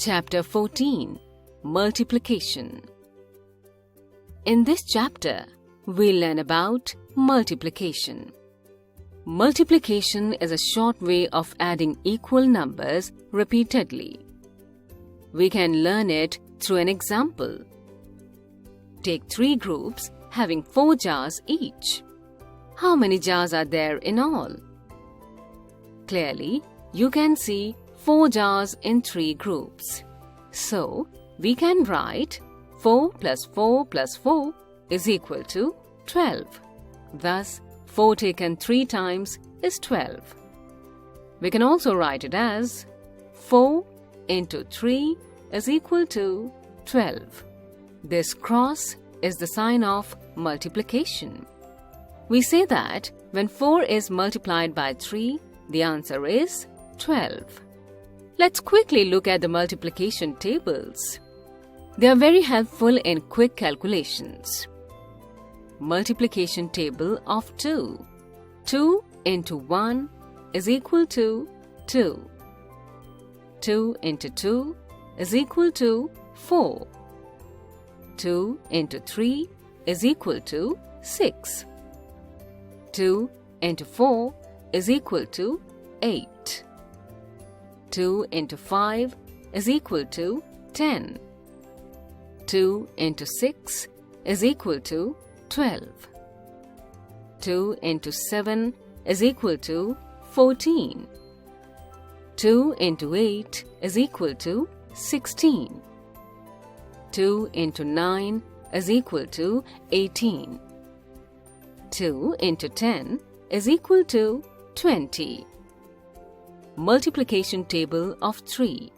Chapter 14. Multiplication. In this chapter, we learn about multiplication. Multiplication is a short way of adding equal numbers repeatedly. We can learn it through an example. Take 3 groups having 4 jars each. How many jars are there in all? Clearly, you can see 4 jars in 3 groups. So, we can write 4 plus 4 plus 4 is equal to 12. Thus, 4 taken 3 times is 12. We can also write it as 4 into 3 is equal to 12. This cross is the sign of multiplication. We say that when 4 is multiplied by 3, the answer is 12. Let's quickly look at the multiplication tables. They are very helpful in quick calculations. Multiplication table of 2. 2 into 1 is equal to 2. 2 into 2 is equal to 4. 2 into 3 is equal to 6. 2 into 4 is equal to 8. 2 into 5 is equal to 10. 2 into 6 is equal to 12. 2 into 7 is equal to 14. 2 into 8 is equal to 16. 2 into 9 is equal to 18. 2 into 10 is equal to 20. Multiplication table of 3.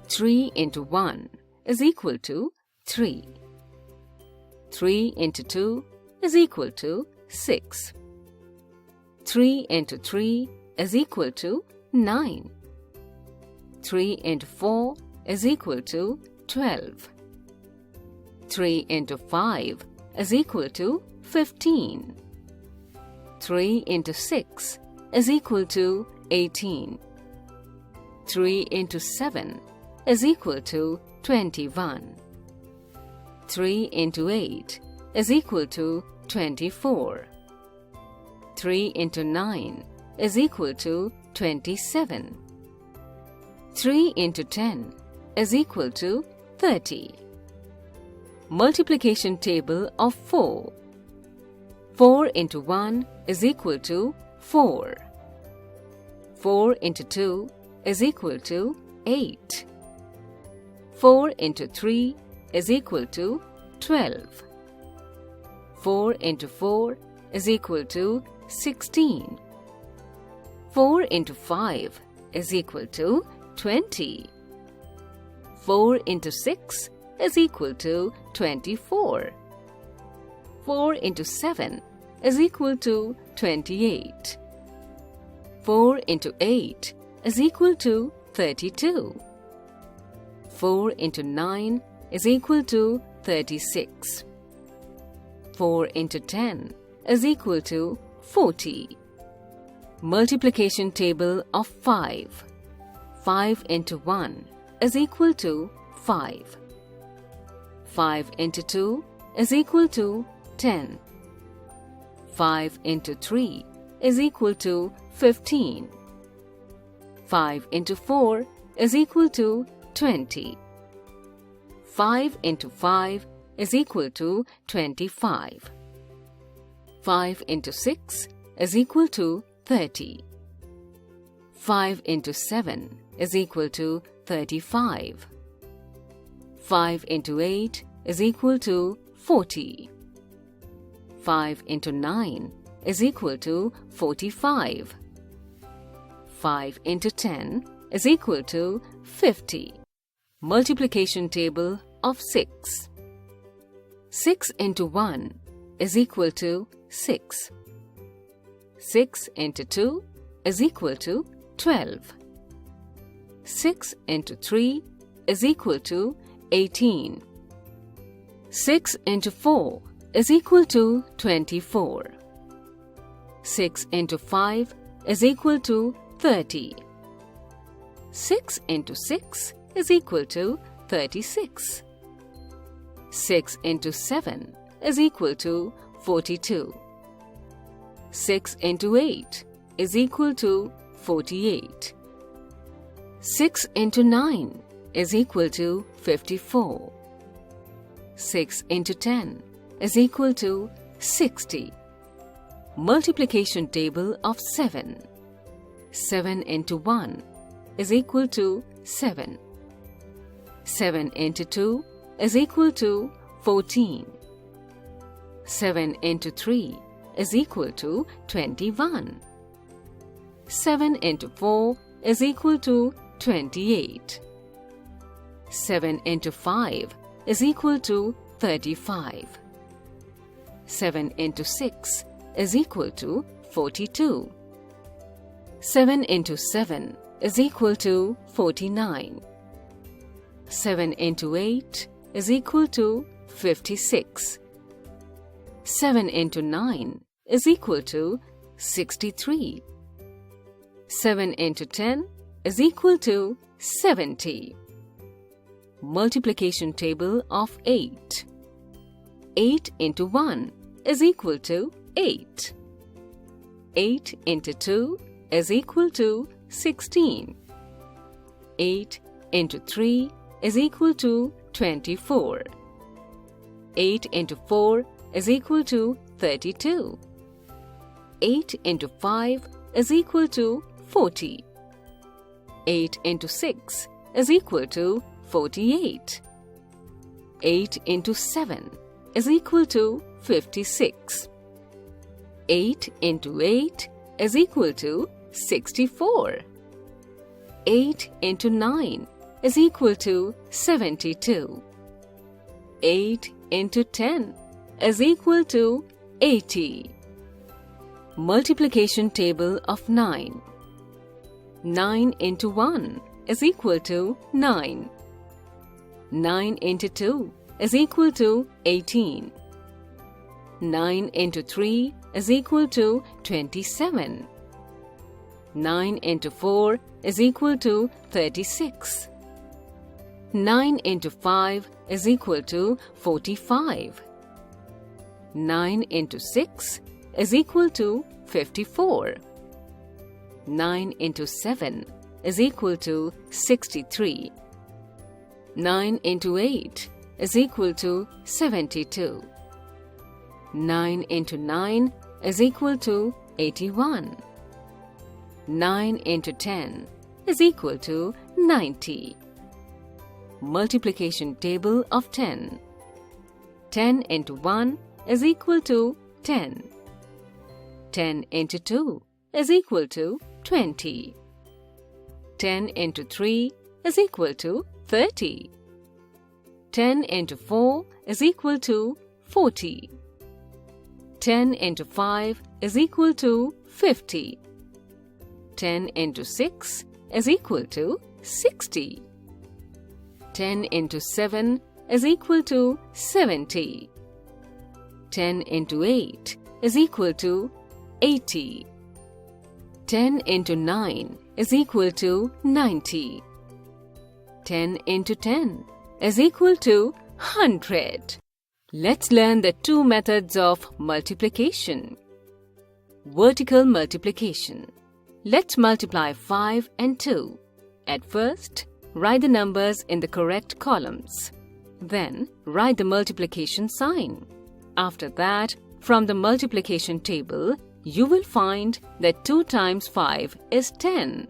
3 into 1 is equal to 3. 3 into 2 is equal to 6. 3 into 3 is equal to 9. 3 into 4 is equal to 12. 3 into 5 is equal to 15. 3 into 6 is equal to 18. 3 into 7 is equal to 21. 3 into 8 is equal to 24. 3 into 9 is equal to 27. 3 into 10 is equal to 30. Multiplication table of 4. 4 into 1 is equal to 4. 4 into 2 is equal to 8. 4 into 3 is equal to 12. 4 into 4 is equal to 16. 4 into 5 is equal to 20. 4 into 6 is equal to 24. 4 into 7 is equal to 28. 4 into 8 is equal to 32. 4 into 9 is equal to 36. 4 into 10 is equal to 40. Multiplication table of 5. 5 into 1 is equal to 5. 5 into 2 is equal to 10. 5 into 3 is equal to 15. 5 into 4 is equal to 20. 5 into 5 is equal to 25. 5 into 6 is equal to 30. 5 into 7 is equal to 35. 5 into 8 is equal to 40. 5 into 9 is equal to 45. 5 into 10 is equal to 50. Multiplication table of 6. 6 into 1 is equal to 6. 6 into 2 is equal to 12. 6 into 3 is equal to 18. 6 into 4 is equal to 24. 6 into 5 is equal to 30. 6 into 6 is equal to 36. 6 into 7 is equal to 42. 6 into 8 is equal to 48. 6 into 9 is equal to 54. 6 into 10 is equal to 60. Multiplication table of 7. 7 into 1 is equal to 7. 7 into 2 is equal to 14. 7 into 3 is equal to 21. 7 into 4 is equal to 28. 7 into 5 is equal to 35. 7 into 6 is equal to 42. 7 into 7 is equal to 49. 7 into 8 is equal to 56. 7 into 9 is equal to 63. 7 into 10 is equal to 70. Multiplication table of 8. 8 into 1 is equal to 8. 8 into 2 is equal to 16. 8 into 3 is equal to 24. 8 into 4 is equal to 32. 8 into 5 is equal to 40. 8 into 6 is equal to 48. 8 into 7 is equal to 56. 8 into 8 is equal to 64. 8 into 9 is equal to 72. 8 into 10 is equal to 80. Multiplication table of 9. 9 into 1 is equal to 9. 9 into 2 is equal to 18. 9 into 3 is equal to 27. 9 into 4 is equal to 36. 9 into 5 is equal to 45. 9 into 6 is equal to 54. 9 into 7 is equal to 63. 9 into 8 is equal to 72. 9 into 9 is equal to 81. 9 into 10 is equal to 90. Multiplication table of 10. 10 into 1 is equal to 10. 10 into 2 is equal to 20. 10 into 3 is equal to 30. 10 into 4 is equal to 40. 10 into 5 is equal to 50. 10 into 6 is equal to 60. 10 into 7 is equal to 70. 10 into 8 is equal to 80. 10 into 9 is equal to 90. 10 into 10 is equal to 100. Let's learn the two methods of multiplication. Vertical multiplication. Let's multiply 5 and 2. At first, write the numbers in the correct columns. Then, write the multiplication sign. After that, from the multiplication table, you will find that 2 times 5 is 10.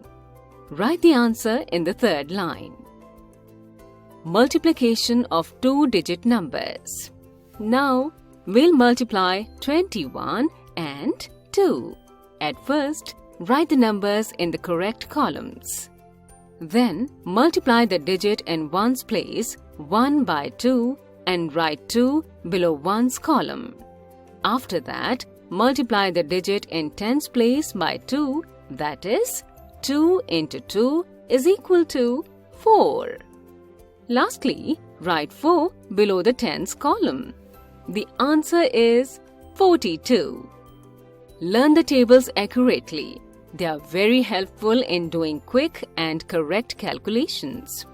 Write the answer in the third line. Multiplication of two-digit numbers. Now, we'll multiply 21 and 2. At first, write the numbers in the correct columns. Then, multiply the digit in 1's place 1 by 2 and write 2 below 1's column. After that, multiply the digit in 10's place by 2, that is, 2 into 2 is equal to 4. Lastly, write 4 below the 10's column. The answer is 42. Learn the tables accurately. They are very helpful in doing quick and correct calculations.